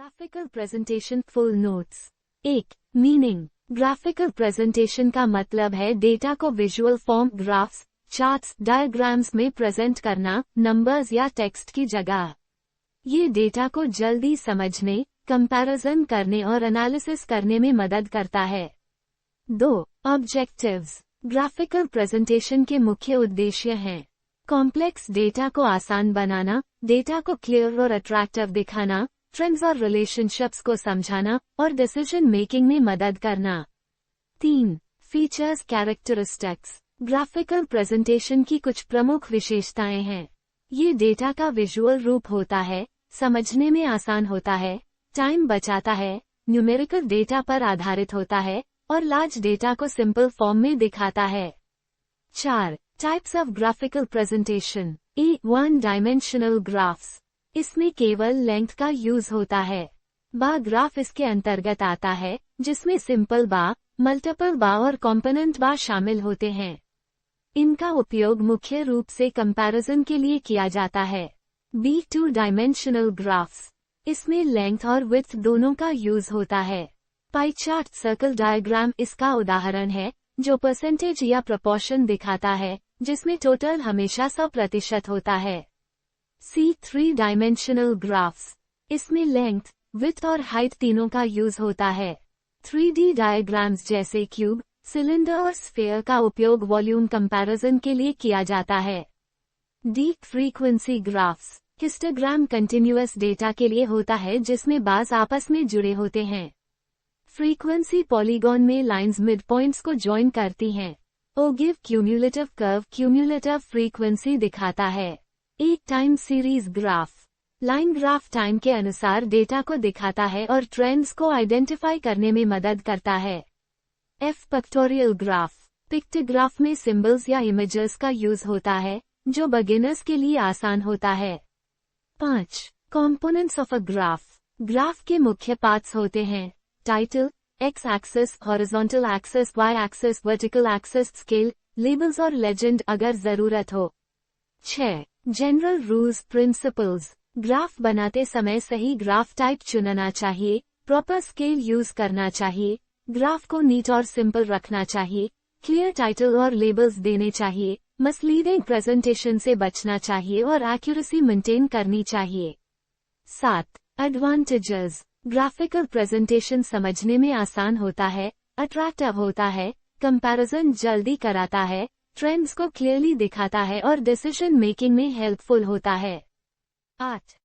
Graphical presentation full notes. 1. Meaning. Graphical presentation का मतलब है डेटा को visual form, graphs, charts, diagrams में प्रेजेंट करना, नंबर्स या टेक्स्ट की जगह। ये डेटा को जल्दी समझने, कंपैरिजन करने और एनालिसिस करने में मदद करता है। 2. ऑब्जेक्टिव्स। ग्राफिकल प्रेजेंटेशन के मुख्य उद्देश्य हैं कॉम्प्लेक्स डेटा को आसान बनाना, डेटा को क्लियर और अट्रैक्टिव दिखाना, ट्रेंड्स और रिलेशनशिप्स को समझाना और डिसीजन मेकिंग में मदद करना। 3. Features, characteristics. ग्राफिकल प्रेजेंटेशन की कुछ प्रमुख विशेषताएं हैं। ये डेटा का विजुअल रूप होता है, समझने में आसान होता है, टाइम बचाता है, न्यूमेरिकल डेटा पर आधारित होता है और लार्ज डेटा को सिंपल फॉर्म में दिखाता है। 4. Types of graphical presentation. One dimensional graphs. इसमें केवल लेंथ का यूज होता है। बार ग्राफ इसके अंतर्गत आता है, जिसमें सिंपल बार, मल्टीपल बार और कॉम्पोनेंट बार शामिल होते हैं। इनका उपयोग मुख्य रूप से कंपैरिजन के लिए किया जाता है। Two dimensional graphs. इसमें लेंथ और विड्थ दोनों का यूज होता है। पाई चार्ट, सर्कल डायग्राम इसका उदाहरण है, जो परसेंटेज या प्रोपोर्शन दिखाता है, जिसमें टोटल हमेशा 100% होता है। 3 डायमेंशनल ग्राफ्स। इसमें लेंथ, विड्थ और हाइट तीनों का यूज होता है। 3D डायग्राम्स जैसे क्यूब, सिलेंडर और स्फीयर का उपयोग वॉल्यूम कंपैरिजन के लिए किया जाता है। Deep frequency graphs. Histogram continuous data के लिए होता है जिसमें बार्स आपस में जुड़े होते हैं। फ्रीक्वेंसी पॉलीगॉन में लाइंस मिड पॉइंट्स को ज्वाइन करती हैं। ओगिव क्यूम्युलेटिव कर्व क्यूम्युलेटिव फ्रीक्वेंसी दिखाता है। एक time series graph. Line graph time के अनुसार डेटा को दिखाता है और ट्रेंड्स को आइडेंटिफाई करने में मदद करता है। Pictorial graph. पिक्टोग्राफ में सिंबल्स या इमेजेस का यूज होता है, जो बिगिनर्स के लिए आसान होता है। 5. Components of a graph. Graph के मुख्य पार्ट्स होते हैं title, X axis, horizontal axis, Y axis, vertical axis, scale, labels और लेजेंड अगर जरूरत हो। 6. General rules principles. ग्राफ बनाते समय सही ग्राफ टाइप चुनना चाहिए, प्रॉपर स्केल यूज करना चाहिए, ग्राफ को नीट और सिंपल रखना चाहिए, क्लियर टाइटल और लेबल्स देने चाहिए, मिसलीडिंग प्रेजेंटेशन से बचना चाहिए और एक्यूरेसी मेंटेन करनी चाहिए। 7. एडवांटेजेस। ग्राफिकल प्रेजेंटेशन समझने में आसान होता है, अट्रैक्टिव होता है, कंपैरिजन जल्दी कराता है, ट्रेंड्स को क्लियरली दिखाता है और डिसीजन मेकिंग में हेल्पफुल होता है। 8.